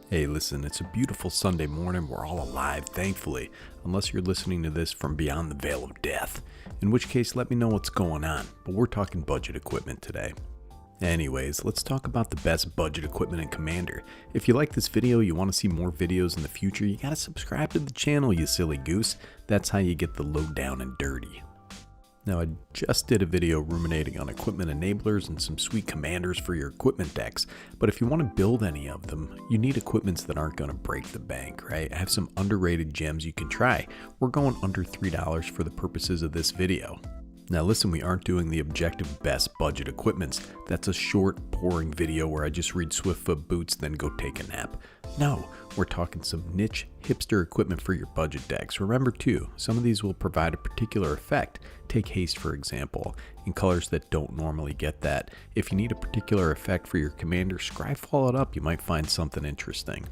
Hey, listen, it's a beautiful Sunday morning. We're all alive, thankfully, unless you're listening to this from beyond the veil of death, in which case let me know what's going on, but we're talking budget equipment today. Anyways, let's talk about the best budget equipment in Commander. If you like this video, you want to see more videos in the future, you gotta subscribe to the channel, you silly goose. That's how you get the lowdown and dirty. Now, I just did a video ruminating on equipment enablers and some sweet commanders for your equipment decks, but if you want to build any of them, you need equipments that aren't going to break the bank, right? I have some underrated gems you can try. We're going under $3 for the purposes of this video. Now listen, we aren't doing the objective best budget equipments. That's a short, boring video where I just read Zephyr Boots, then go take a nap. No, we're talking some niche, hipster equipment for your budget decks. Remember too, some of these will provide a particular effect. Take haste for example, in colors that don't normally get that. If you need a particular effect for your commander, scryfall it up, you might find something interesting.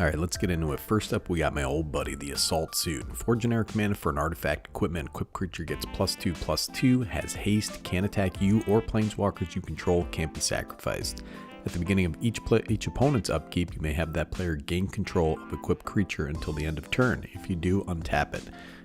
Alright, let's get into it. First up, we got my old buddy, the Assault Suit. 4 generic mana for an artifact equipment. Equipped creature gets +2/+2, has haste, can attack you or planeswalkers you control, can't be sacrificed. At the beginning of each opponent's upkeep, you may have that player gain control of equipped creature until the end of turn. If you do, untap it.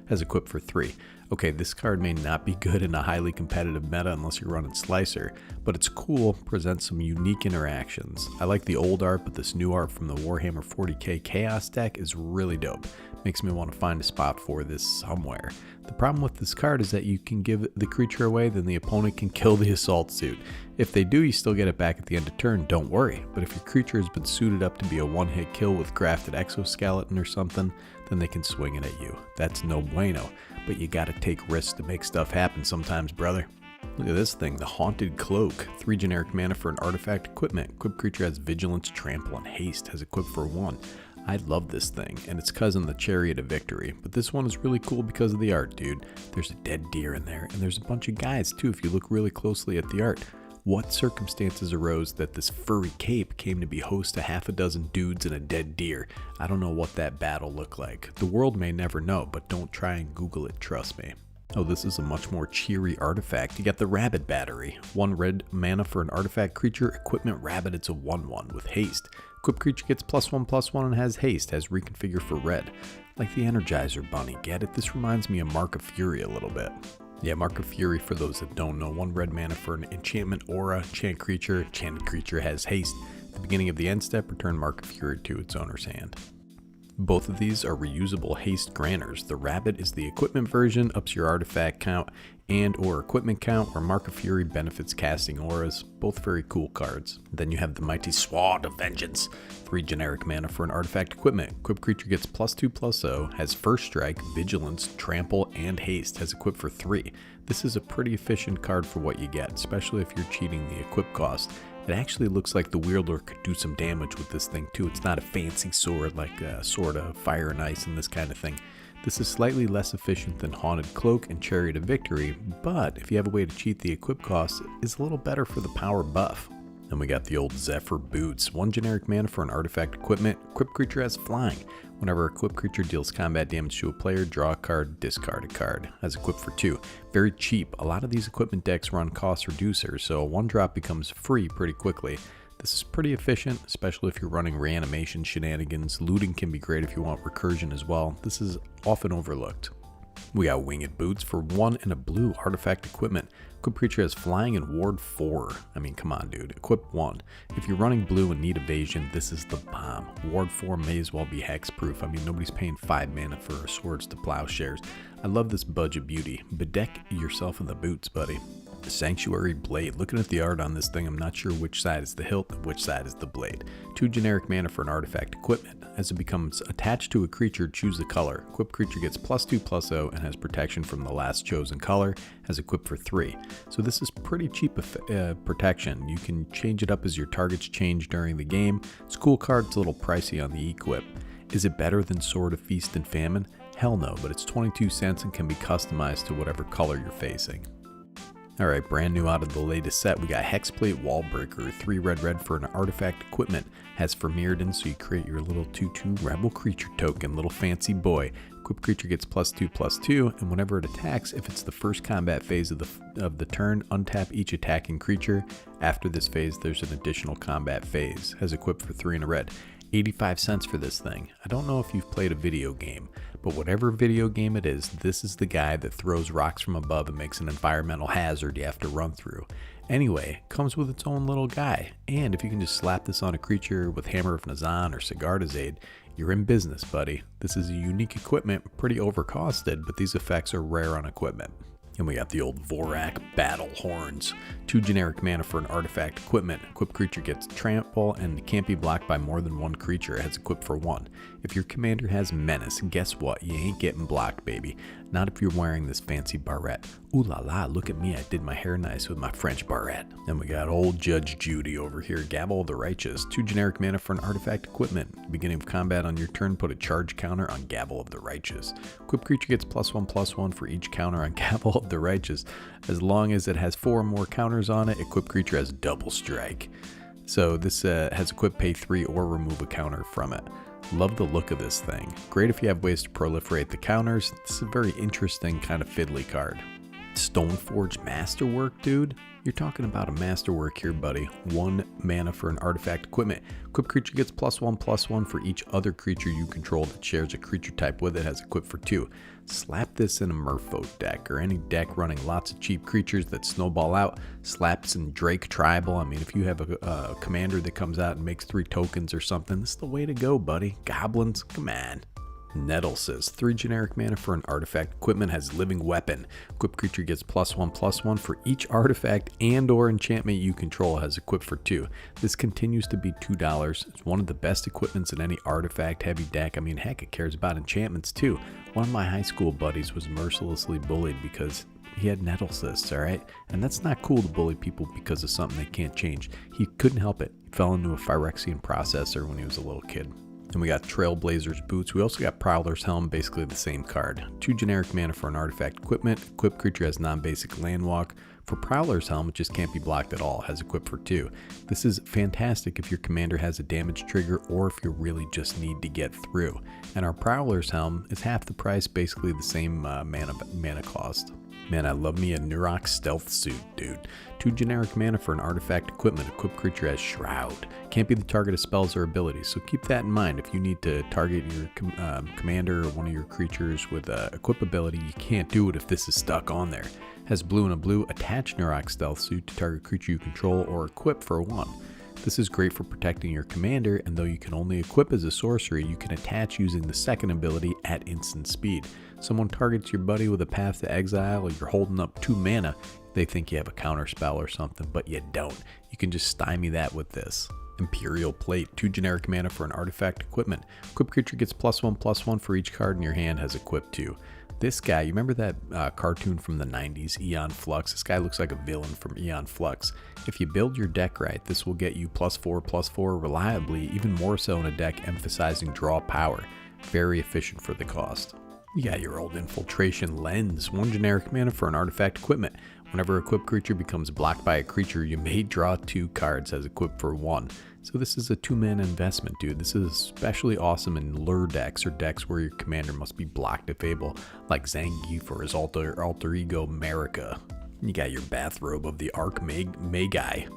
Has equipped for 3. Okay, this card may not be good in a highly competitive meta unless you're running Slicer, but it's cool, presents some unique interactions. I like the old art, but this new art from the Warhammer 40k Chaos deck is really dope. Makes me want to find a spot for this somewhere. The problem with this card is that you can give the creature away, then the opponent can kill the Assault Suit. If they do, you still get it back at the end of turn, don't worry. But if your creature has been suited up to be a one-hit kill with crafted exoskeleton or something, then they can swing it at you. That's no bueno, but you gotta take risks to make stuff happen sometimes, brother. Look at this thing, the Haunted Cloak. 3 generic mana for an artifact equipment. Equipped creature has Vigilance, Trample, and Haste. Has equipped for 1. I love this thing, and its cousin, the Chariot of Victory. But this one is really cool because of the art, dude. There's a dead deer in there, and there's a bunch of guys too if you look really closely at the art. What circumstances arose that this furry cape came to be host to half a dozen dudes and a dead deer? I don't know what that battle looked like. The world may never know, but don't try and Google it, trust me. Oh, this is a much more cheery artifact. You got the Rabbit Battery. 1 red mana for an artifact creature. Equipment Rabbit, it's a 1/1 with haste. Equipped creature gets +1/+1 and has haste. Has reconfigure for red. Like the Energizer Bunny, get it? This reminds me of Mark of Fury a little bit. Yeah, Mark of Fury, for those that don't know, 1 red mana for an enchantment aura. Enchanted creature has haste. At the beginning of the end step, return Mark of Fury to its owner's hand. Both of these are reusable haste granters. The Rabbit is the equipment version, ups your artifact count and or equipment count, where Mark of Fury benefits casting auras. Both very cool cards. Then you have the Mighty Sword of Vengeance. 3 generic mana for an artifact equipment. Equipped creature gets +2/+0, has first strike, vigilance, trample, and haste. Has equipped for 3. This is a pretty efficient card for what you get, especially if you're cheating the equip cost. It actually looks like the wielder could do some damage with this thing too. It's not a fancy sword like a Sword of Fire and Ice and this kind of thing. This is slightly less efficient than Haunted Cloak and Chariot of Victory, but if you have a way to cheat the equip cost, it's a little better for the power buff. Then we got the old Zephyr Boots. 1 generic mana for an artifact equipment. Equipped creature has flying. Whenever a equipped creature deals combat damage to a player, draw a card, discard a card. Has equipped for 2. Very cheap. A lot of these equipment decks run cost reducers, so a 1-drop becomes free pretty quickly. This is pretty efficient, especially if you're running reanimation shenanigans. Looting can be great if you want recursion as well. This is often overlooked. We got Winged Boots for 1 and a blue artifact equipment. Equipped creature has flying and ward 4. I mean, come on, dude. Equip 1. If you're running blue and need evasion, this is the bomb. Ward 4 may as well be hexproof. I mean, nobody's paying 5 mana for Swords to Plowshares. I love this budget beauty. Bedeck yourself in the boots, buddy. Sanctuary Blade. Looking at the art on this thing, I'm not sure which side is the hilt and which side is the blade. 2 generic mana for an artifact equipment. As it becomes attached to a creature, choose a color. Equipped creature gets +2/+0 and has protection from the last chosen color. Has equipped for 3. So this is pretty cheap protection. You can change it up as your targets change during the game. It's a cool card, it's a little pricey on the equip. Is it better than Sword of Feast and Famine? Hell no, but it's 22 cents and can be customized to whatever color you're facing. Alright, brand new out of the latest set, we got Hexplate Wallbreaker. 3 red for an artifact equipment. Has Mirrodin, so you create your little 2/2 rebel creature token, little fancy boy. Equipped creature gets +2/+2, and whenever it attacks, if it's the first combat phase of the turn, untap each attacking creature. After this phase, there's an additional combat phase. Has equipped for 3 and a red. 85 cents for this thing. I don't know if you've played a video game, but whatever video game it is, this is the guy that throws rocks from above and makes an environmental hazard you have to run through. Anyway, comes with its own little guy, and if you can just slap this on a creature with Hammer of Nazan or Sigarda's Aid, you're in business, buddy. This is a unique equipment, pretty overcosted, but these effects are rare on equipment. And we got the old Vorak Battle Horns. 2 generic mana for an artifact equipment. Equipped creature gets trample and can't be blocked by more than one creature. It has equipped for 1. If your commander has menace, guess what? You ain't getting blocked, baby. Not if you're wearing this fancy barrette. Ooh la la, look at me, I did my hair nice with my French barrette. Then we got old Judge Judy over here. Gavel of the Righteous. 2 generic mana for an artifact equipment. Beginning of combat on your turn, put a charge counter on Gavel of the Righteous. Equipped creature gets +1/+1 for each counter on Gavel of the Righteous. As long as it has 4 or more counters on it, equipped creature has double strike. So this has equipped pay 3 or remove a counter from it. Love the look of this thing. Great if you have ways to proliferate the counters. This is a very interesting kind of fiddly card. Stoneforge Masterwork, dude. You're talking about a masterwork here, buddy. 1 mana for an artifact equipment. Equipped creature gets +1/+1 for each other creature you control that shares a creature type with it, has equipped for 2. Slap this in a Merfolk deck or any deck running lots of cheap creatures that snowball out. Slap some Drake Tribal. I mean, if you have a commander that comes out and makes 3 tokens or something, this is the way to go, buddy. Goblins, come on. Nettlesis, 3 generic mana for an artifact equipment, has living weapon. Equipped creature gets +1/+1 for each artifact and or enchantment you control, has equipped for 2. This continues to be $2. It's one of the best equipments in any artifact heavy deck. I mean, heck, it cares about enchantments too. One of my high school buddies was mercilessly bullied because he had Nettlesis, alright? And that's not cool to bully people because of something they can't change. He couldn't help it. He fell into a Phyrexian processor when he was a little kid. And we got Trailblazer's Boots. We also got Prowler's Helm, basically the same card. 2 generic mana for an artifact equipment. Equipped creature has non-basic land walk. For Prowler's Helm, it just can't be blocked at all. Has equipped for 2. This is fantastic if your commander has a damage trigger or if you really just need to get through. And our Prowler's Helm is half the price, basically the same mana cost. Man, I love me a Nurok stealth suit, dude. 2 generic mana for an artifact equipment. Equipped creature has Shroud. Can't be the target of spells or abilities, so keep that in mind. If you need to target your commander or one of your creatures with equip ability, you can't do it if this is stuck on there. Has blue and a blue. Attach Nurok stealth suit to target creature you control or equip for 1. This is great for protecting your commander, and though you can only equip as a sorcery, you can attach using the second ability at instant speed. Someone targets your buddy with a Path to Exile, or you're holding up 2 mana, they think you have a counter spell or something, but you don't. You can just stymie that with this. Imperial Plate, 2 generic mana for an artifact equipment. Equipped creature gets +1/+1 for each card in your hand, has equipped 2. This guy, you remember that cartoon from the 90s, Aeon Flux? This guy looks like a villain from Aeon Flux. If you build your deck right, this will get you +4/+4 reliably, even more so in a deck emphasizing draw power. Very efficient for the cost. You got your old Infiltration Lens, 1 generic mana for an artifact equipment. Whenever a equipped creature becomes blocked by a creature, you may draw 2 cards as equipped for 1. So this is a 2 mana investment, dude. This is especially awesome in lure decks or decks where your commander must be blocked if able, like Zangief or his alter ego Marika. You got your Bathrobe of the Archmagi.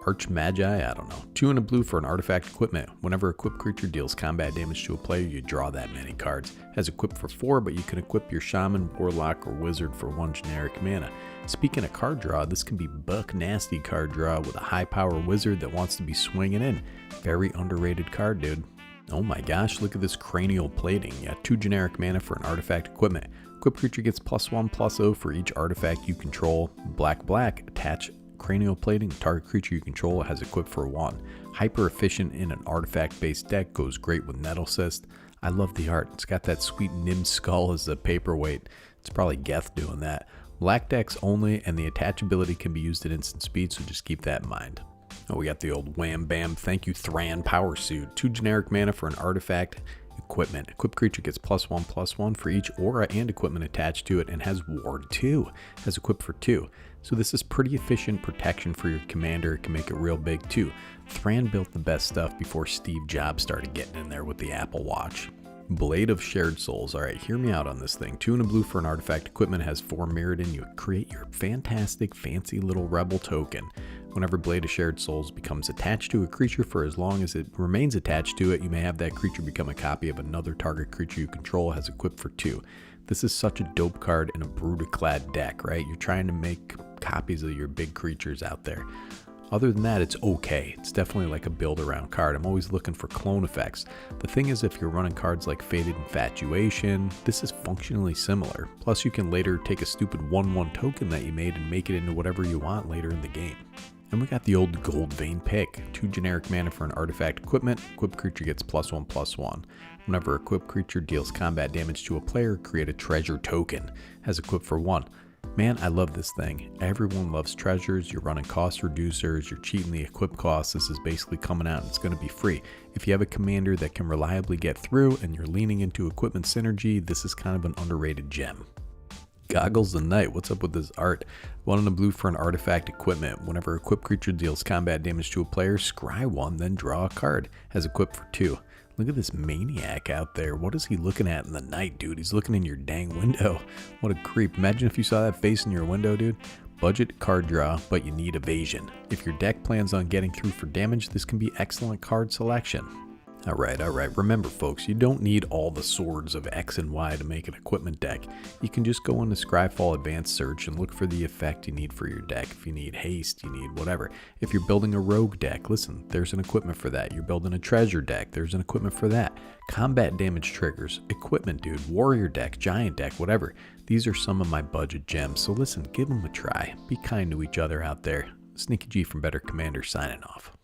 I don't know. 2 and a blue for an artifact equipment. Whenever a equipped creature deals combat damage to a player, you draw that many cards. Has equipped for 4, but you can equip your Shaman, Warlock, or Wizard for 1 generic mana. Speaking of card draw, this can be buck nasty card draw with a high power wizard that wants to be swinging in. Very underrated card, dude. Oh my gosh, look at this Cranial Plating. Yeah, 2 generic mana for an artifact equipment. Equipped creature gets +1/+0 for each artifact you control. Black, attach Cranial Plating, target creature you control has equipped for 1. Hyper efficient in an artifact based deck, goes great with Nettlesis. I love the art. It's got that sweet Nim skull as a paperweight. It's probably Geth doing that. Black decks only, and the attachability can be used at instant speed, so just keep that in mind. Oh, we got the old Wham Bam Thank You Thran Power Suit. 2 generic mana for an artifact equipment. Equipped creature gets +1/+1 for each aura and equipment attached to it and has Ward 2. Has equipped for 2. So this is pretty efficient protection for your commander. It can make it real big too. Thran built the best stuff before Steve Jobs started getting in there with the Apple Watch. Blade of Shared Souls. Alright, hear me out on this thing. 2 and a blue for an artifact equipment, has 4 Mirrodin. You create your fantastic, fancy little rebel token. Whenever Blade of Shared Souls becomes attached to a creature for as long as it remains attached to it, you may have that creature become a copy of another target creature you control has equipped for 2. This is such a dope card in a Brutaclad deck, right? You're trying to make copies of your big creatures out there. Other than that, it's okay. It's definitely like a build around card. I'm always looking for clone effects. The thing is, if you're running cards like Faded Infatuation, this is functionally similar. Plus, you can later take a stupid 1/1 token that you made and make it into whatever you want later in the game. And we got the old Goldvein Pick. 2 generic mana for an artifact equipment. Equipped creature gets +1/+1. Whenever a equipped creature deals combat damage to a player, create a treasure token. Has equipped for 1. Man, I love this thing. Everyone loves treasures. You're running cost reducers. You're cheating the equip cost. This is basically coming out and it's going to be free. If you have a commander that can reliably get through and you're leaning into equipment synergy, this is kind of an underrated gem. Goggles the Knight. What's up with this art? 1 in a blue for an artifact equipment. Whenever a equipped creature deals combat damage to a player, scry 1, then draw a card. Has equipped for 2. Look at this maniac out there. What is he looking at in the night, dude? He's looking in your dang window. What a creep. Imagine if you saw that face in your window, dude. Budget card draw, but you need evasion. If your deck plans on getting through for damage, this can be excellent card selection. Alright. Remember, folks, you don't need all the swords of X and Y to make an equipment deck. You can just go into Scryfall Advanced Search and look for the effect you need for your deck. If you need haste, you need whatever. If you're building a rogue deck, listen, there's an equipment for that. You're building a treasure deck, there's an equipment for that. Combat damage triggers, equipment, dude, warrior deck, giant deck, whatever. These are some of my budget gems, so listen, give them a try. Be kind to each other out there. Sneaky G from Better Commander signing off.